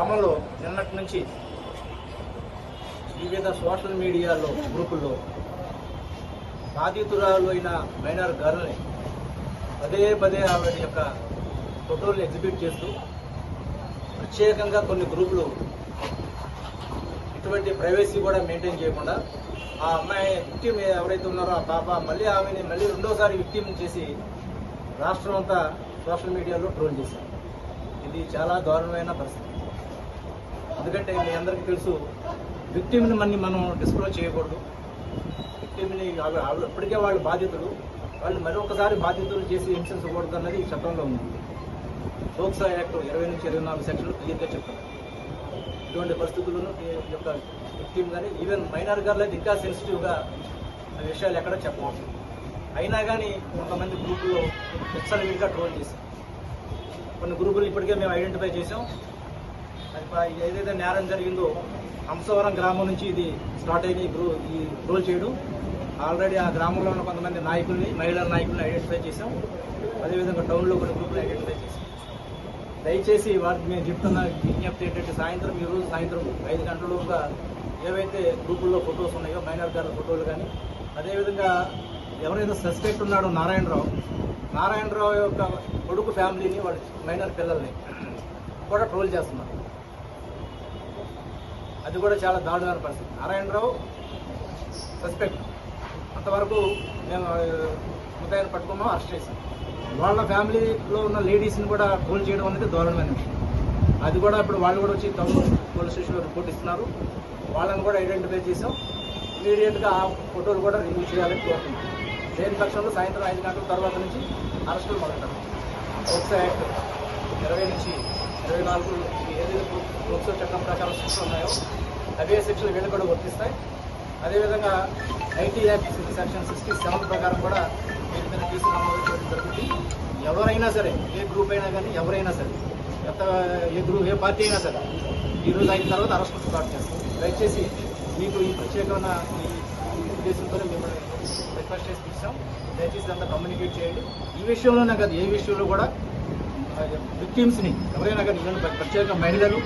గ్రామంలో నిన్నటి నుంచి వివిధ సోషల్ మీడియాలో గ్రూపుల్లో బాధితురాలు అయిన మైనర్ గర్ల్ని పదే పదే ఆవిడ యొక్క ఫోటోలు ఎగ్జిబిట్ చేస్తూ ప్రత్యేకంగా కొన్ని గ్రూపులు ఇటువంటి ప్రైవసీ కూడా మెయింటైన్ చేయకుండా ఆ అమ్మాయి విక్టిమ్ ఎవరైతే ఉన్నారో ఆ పాప మళ్ళీ రెండోసారి విక్టిమ్ చేసి రాష్ట్రం అంతా సోషల్ మీడియాలో ట్రోల్ చేశారు. ఇది చాలా దారుణమైన పరిస్థితి. ఎందుకంటే మీ అందరికీ తెలుసు, విక్టిమ్ని మనం డిస్క్లోజ్ చేయకూడదు. విక్టిమ్ని ఇప్పటికే వాళ్ళు బాధితులు, వాళ్ళు మరొకసారి బాధితులు చేసి హింసించకూడదు అన్నది చట్టంలో ఉంది. పోక్సో యాక్ట్ 20 నుంచి 24 సెక్షన్లు క్లియర్గా చెప్తున్నారు. ఇటువంటి పరిస్థితులను ఈ యొక్క విక్టిమ్ కానీ ఈవెన్ మైనర్ గర్ల్ అయితే ఇంకా సెన్సిటివ్గా విషయాలు ఎక్కడ చెప్పవచ్చు. అయినా కానీ కొంతమంది గ్రూపుల్లో విచ్చలవిడిగా ట్రోల్ చేశాం. కొన్ని గ్రూపులు ఇప్పటికే మేము ఐడెంటిఫై చేసాం. అది ఏదైతే నేరం జరిగిందో హంసవరం గ్రామం నుంచి ఇది స్టార్ట్ అయిన ఈ ట్రోల్ చేయడం. ఆల్రెడీ ఆ గ్రామంలో ఉన్న కొంతమంది మహిళా నాయకుల్ని ఐడెంటిఫై చేసాం. అదేవిధంగా టౌన్లో కొన్ని గ్రూపులు ఐడెంటిఫై చేసాం. దయచేసి వారికి మేము చెప్తున్న విజ్ఞప్తి ఏంటంటే ఈరోజు సాయంత్రం 5 గంటలలోగా ఏవైతే గ్రూపుల్లో ఫొటోస్ ఉన్నాయో మైనర్ గారి ఫోటోలు కానీ, అదేవిధంగా ఎవరైతే సస్పెక్ట్ ఉన్నాడో నారాయణరావు యొక్క కొడుకు ఫ్యామిలీని, వాళ్ళ మైనర్ పిల్లల్ని కూడా ట్రోల్ చేస్తున్నారు. అది కూడా చాలా దారుణమైన పరిస్థితి. నారాయణరావు సస్పెక్ట్, అంతవరకు మేము ముద్దాయిని పట్టుకున్నాం, అరెస్ట్ చేసాం. వాళ్ళ ఫ్యామిలీలో ఉన్న లేడీస్ని కూడా ట్రోల్ చేయడం అనేది దారుణమైన విషయం. అది కూడా ఇప్పుడు వాళ్ళు కూడా వచ్చి టౌన్ పోలీస్ స్టేషన్లో రిపోర్ట్ ఇస్తున్నారు. వాళ్ళని కూడా ఐడెంటిఫై చేసాం. ఇమీడియట్గా ఆ ఫోటోలు కూడా రిమూవ్ చేయాలని కోరుతున్నాం. లేని పక్షంలో సాయంత్రం 5 గంటల తర్వాత నుంచి అరెస్టులు మొదలెట్టారు. పోక్సో యాక్ట్ 20 నుంచి 24 ఏదైతే పోక్సో చట్టం ప్రకారం శిక్షలు ఉన్నాయో అవే శిక్షలు వీళ్ళు కూడా వర్తిస్తాయి. అదేవిధంగా ఐటీ యాక్ట్ సెక్షన్ 67 ప్రకారం కూడా వీరి మీద కేసు నమోదు చేయడం జరుగుతుంది. ఎవరైనా సరే, ఏ గ్రూప్ అయినా కానీ, ఎవరైనా సరే, ఏ పార్టీ అయినా సరే, ఈరోజు అయిన తర్వాత అరెస్టులు స్టార్ట్ చేస్తాం. దయచేసి మీకు ఈ ప్రత్యేకమైన ఉద్దేశంతో మిమ్మల్ని రిక్వెస్ట్ చేసి ఇచ్చాం. దయచేసి అంతా కమ్యూనికేట్ చేయండి. ఈ విషయంలోనే కాదు, ఏ విషయంలో కూడా విక్టిమ్స్ని ఎవరైనా కానీ, ప్రత్యేక మైనర్స్